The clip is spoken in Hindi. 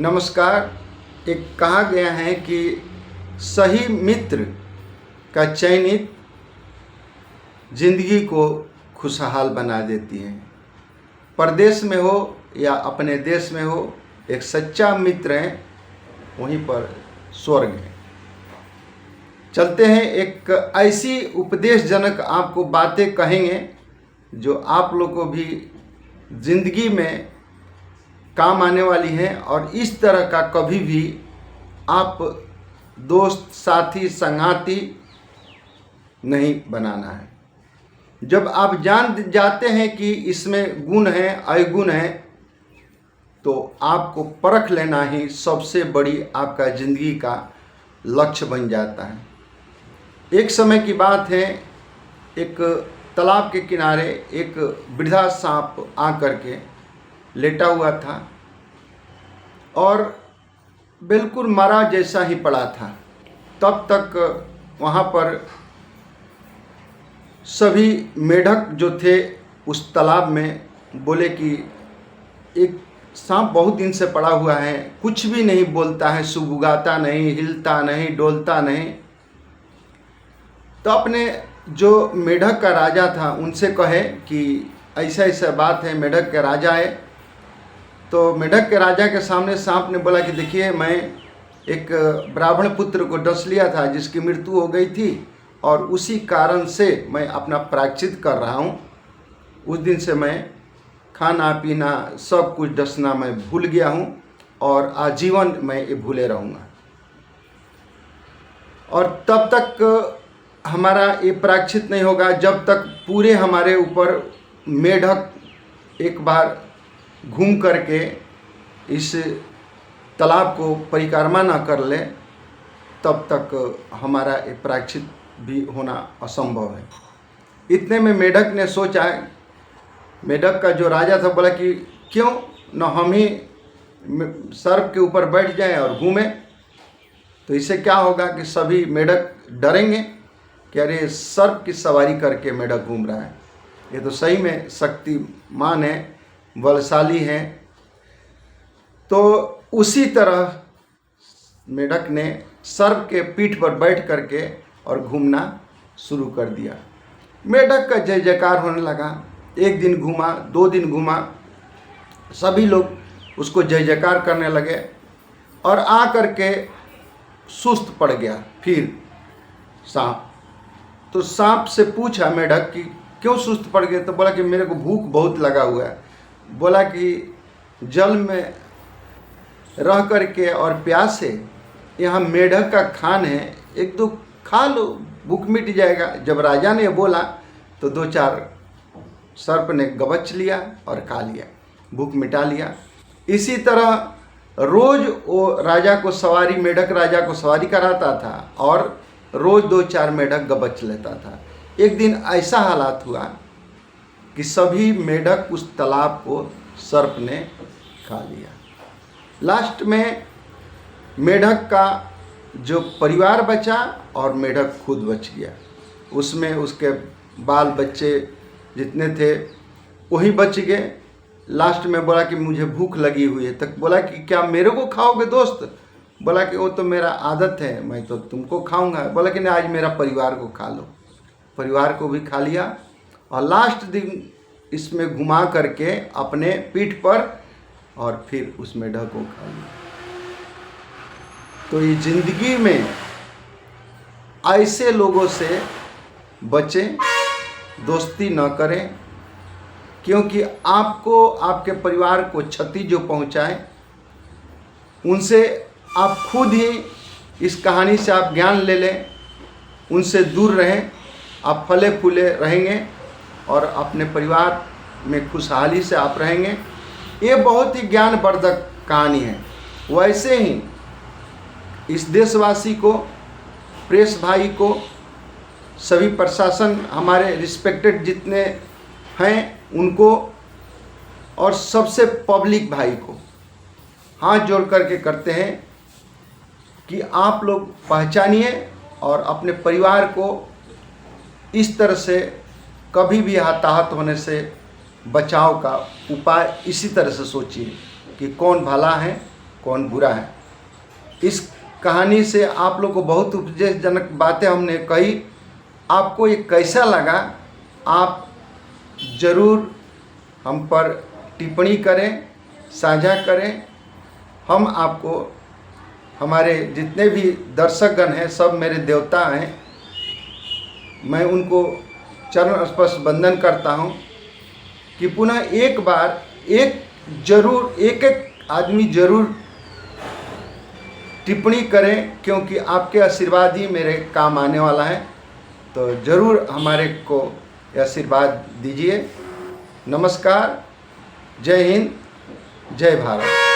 नमस्कार। एक कहा गया है कि सही मित्र का चयनित जिंदगी को खुशहाल बना देती है। परदेश में हो या अपने देश में हो, एक सच्चा मित्र है, वहीं पर स्वर्ग है। चलते हैं, एक ऐसी उपदेशजनक आपको बातें कहेंगे जो आप लोग को भी जिंदगी में काम आने वाली हैं, और इस तरह का कभी भी आप दोस्त, साथी, संगाती नहीं बनाना है। जब आप जान जाते हैं कि इसमें गुण है, अवगुण है, तो आपको परख लेना ही सबसे बड़ी आपका ज़िंदगी का लक्ष्य बन जाता है। एक समय की बात है, एक तालाब के किनारे एक वृद्धा सांप आकर के लेटा हुआ था और बिल्कुल मरा जैसा ही पड़ा था। तब तक वहाँ पर सभी मेढक जो थे उस तालाब में बोले कि एक सांप बहुत दिन से पड़ा हुआ है, कुछ भी नहीं बोलता है, सुगुगाता नहीं, हिलता नहीं, डोलता नहीं। तो अपने जो मेढक का राजा था उनसे कहे कि ऐसा ऐसा बात है, मेढक के राजा है। तो मेढक के राजा के सामने सांप ने बोला कि देखिए, मैं एक ब्राह्मण पुत्र को डस लिया था जिसकी मृत्यु हो गई थी, और उसी कारण से मैं अपना प्रायश्चित कर रहा हूँ। उस दिन से मैं खाना पीना सब कुछ डसना मैं भूल गया हूँ, और आजीवन मैं ये भूले रहूँगा। और तब तक हमारा ये प्रायश्चित नहीं होगा जब तक पूरे हमारे ऊपर मेढक एक बार घूम करके इस तालाब को परिक्रमा ना कर ले, तब तक हमारा ये प्रायश्चित भी होना असंभव है। इतने में मेढक ने सोचा, मेढक का जो राजा था बोला कि क्यों न हम ही सर्प के ऊपर बैठ जाएं और घूमें, तो इससे क्या होगा कि सभी मेढक डरेंगे कि अरे सर्प की सवारी करके मेढक घूम रहा है, ये तो सही में शक्तिमान है, बलशाली है। तो उसी तरह मेढक ने सर्प के पीठ पर बैठ करके और घूमना शुरू कर दिया। मेढक का जय जयकार होने लगा। एक दिन घूमा, 2 दिन घूमा, सभी लोग उसको जय जयकार करने लगे, और आ करके सुस्त पड़ गया फिर सांप। तो सांप से पूछा मेढक कि क्यों सुस्त पड़ गए? तो बोला कि मेरे को भूख बहुत लगा हुआ है। बोला कि जल में रह करके और प्यास से यहाँ मेढक का खान है, 1-2 खा लो, भूख मिट जाएगा। जब राजा ने बोला तो 2-4 सर्प ने गबच लिया और खा लिया, भूख मिटा लिया। इसी तरह रोज वो राजा को सवारी, मेढक राजा को सवारी कराता था, और रोज 2-4 मेढक गबच लेता था। एक दिन ऐसा हालात हुआ कि सभी मेढक उस तालाब को सर्प ने खा लिया। लास्ट में मेढक का जो परिवार बचा और मेढक खुद बच गया। उसमें उसके बाल बच्चे जितने थे वही बच गए। लास्ट में बोला कि मुझे भूख लगी हुई है। तक बोला कि क्या मेरे को खाओगे दोस्त? बोला कि वो तो मेरा आदत है, मैं तो तुमको खाऊंगा। बोला कि नहीं, आज मेरा परिवार को खा लो। परिवार को भी खा लिया, और लास्ट दिन इसमें घुमा करके अपने पीठ पर, और फिर उस मेढक को खा लिया। तो ये जिंदगी में ऐसे लोगों से बचें, दोस्ती न करें, क्योंकि आपको, आपके परिवार को क्षति जो पहुंचाए, उनसे आप खुद ही इस कहानी से आप ज्ञान ले लें, उनसे दूर रहें। आप फले फूले रहेंगे और अपने परिवार में खुशहाली से आप रहेंगे। ये बहुत ही ज्ञानवर्धक कहानी है। वैसे ही इस देशवासी को, प्रेस भाई को, सभी प्रशासन, हमारे रिस्पेक्टेड जितने हैं उनको, और सबसे पब्लिक भाई को हाथ जोड़ करके करते हैं कि आप लोग पहचानिए और अपने परिवार को इस तरह से कभी भी हताहत होने से बचाव का उपाय इसी तरह से सोचिए कि कौन भला है कौन बुरा है। इस कहानी से आप लोग को बहुत उपदेशजनक बातें हमने कही। आपको ये कैसा लगा, आप ज़रूर हम पर टिप्पणी करें, साझा करें। हम आपको, हमारे जितने भी दर्शकगण हैं सब मेरे देवता हैं, मैं उनको चरण स्पर्श वंदन करता हूं कि पुनः एक बार एक आदमी ज़रूर टिप्पणी करें, क्योंकि आपके आशीर्वाद ही मेरे काम आने वाला है। तो ज़रूर हमारे को आशीर्वाद दीजिए। नमस्कार, जय हिंद, जय भारत।